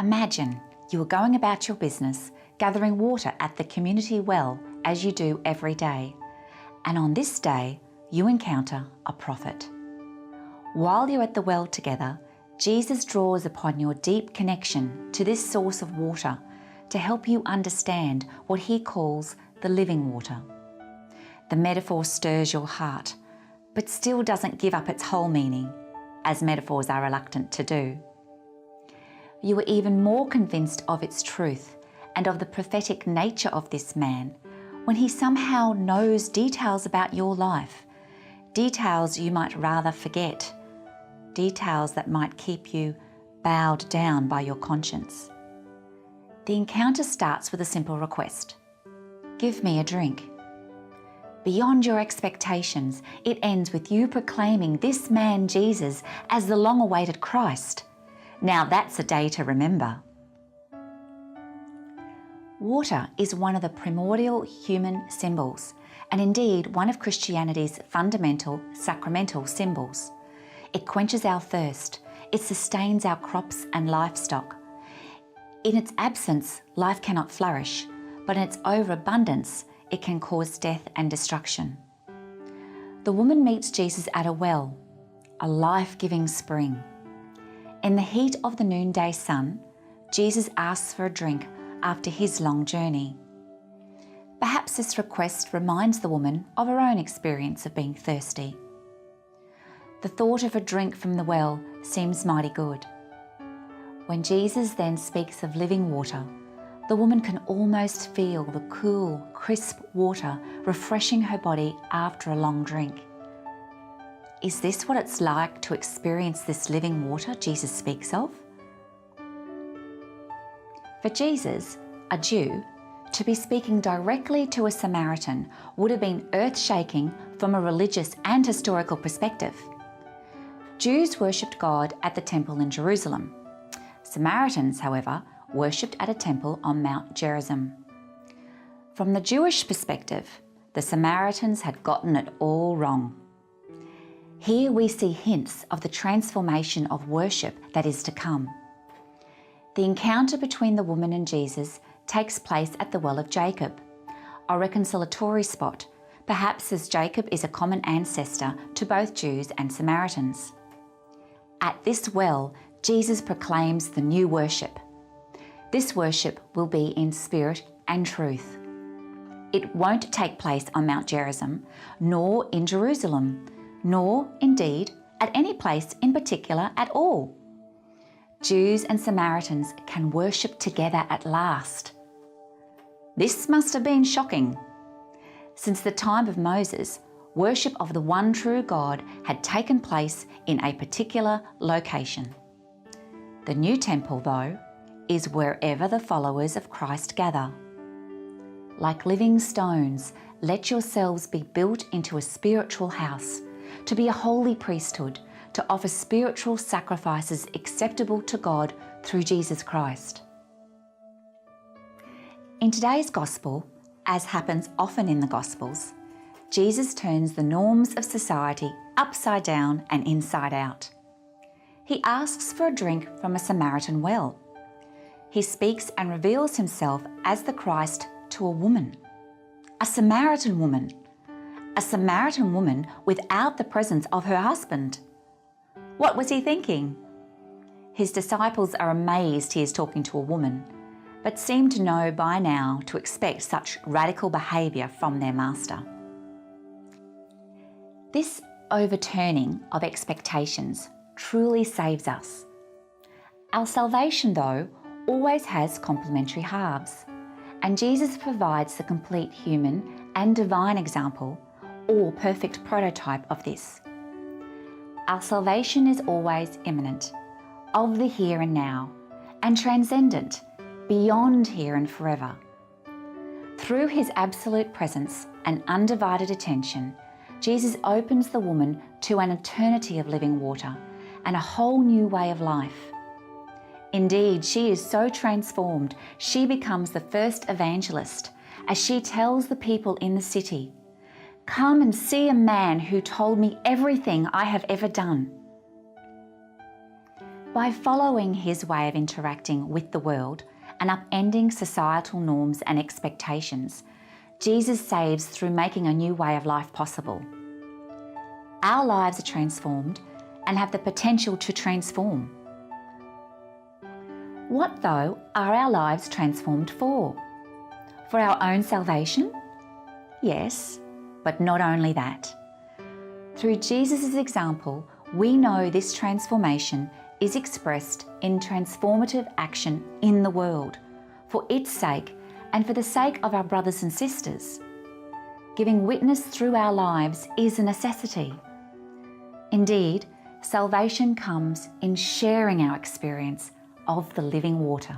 Imagine you are going about your business, gathering water at the community well as you do every day. And on this day, you encounter a prophet. While you're at the well together, Jesus draws upon your deep connection to this source of water to help you understand what he calls the living water. The metaphor stirs your heart, but still doesn't give up its whole meaning, as metaphors are reluctant to do. You are even more convinced of its truth and of the prophetic nature of this man when he somehow knows details about your life, details you might rather forget, details that might keep you bowed down by your conscience. The encounter starts with a simple request: give me a drink. Beyond your expectations, it ends with you proclaiming this man Jesus as the long-awaited Christ. Now that's a day to remember. Water is one of the primordial human symbols, and indeed one of Christianity's fundamental sacramental symbols. It quenches our thirst, it sustains our crops and livestock. In its absence, life cannot flourish, but in its overabundance, it can cause death and destruction. The woman meets Jesus at a well, a life-giving spring. In the heat of the noonday sun, Jesus asks for a drink after his long journey. Perhaps this request reminds the woman of her own experience of being thirsty. The thought of a drink from the well seems mighty good. When Jesus then speaks of living water, the woman can almost feel the cool, crisp water refreshing her body after a long drink. Is this what it's like to experience this living water Jesus speaks of? For Jesus, a Jew, to be speaking directly to a Samaritan would have been earth-shaking from a religious and historical perspective. Jews worshipped God at the temple in Jerusalem. Samaritans, however, worshipped at a temple on Mount Gerizim. From the Jewish perspective, the Samaritans had gotten it all wrong. Here we see hints of the transformation of worship that is to come. The encounter between the woman and Jesus takes place at the Well of Jacob, a reconciliatory spot, perhaps as Jacob is a common ancestor to both Jews and Samaritans. At this well, Jesus proclaims the new worship. This worship will be in spirit and truth. It won't take place on Mount Gerizim, nor in Jerusalem, nor, indeed, at any place in particular at all. Jews and Samaritans can worship together at last. This must have been shocking. Since the time of Moses, worship of the one true God had taken place in a particular location. The new temple, though, is wherever the followers of Christ gather. Like living stones, let yourselves be built into a spiritual house, to be a holy priesthood, to offer spiritual sacrifices acceptable to God through Jesus Christ. In today's Gospel, as happens often in the Gospels, Jesus turns the norms of society upside down and inside out. He asks for a drink from a Samaritan well. He speaks and reveals himself as the Christ to a woman, a Samaritan woman without the presence of her husband. What was he thinking? His disciples are amazed he is talking to a woman, but seem to know by now to expect such radical behaviour from their master. This overturning of expectations truly saves us. Our salvation, though, always has complementary halves, and Jesus provides the complete human and divine example, or perfect prototype of this. Our salvation is always imminent, of the here and now, and transcendent, beyond here and forever. Through his absolute presence and undivided attention, Jesus opens the woman to an eternity of living water and a whole new way of life. Indeed, she is so transformed, she becomes the first evangelist as she tells the people in the city, "Come and see a man who told me everything I have ever done." By following his way of interacting with the world and upending societal norms and expectations, Jesus saves through making a new way of life possible. Our lives are transformed and have the potential to transform. What, though, are our lives transformed for? For our own salvation? Yes, but not only that. Through Jesus' example, we know this transformation is expressed in transformative action in the world, for its sake and for the sake of our brothers and sisters. Giving witness through our lives is a necessity. Indeed, salvation comes in sharing our experience of the living water.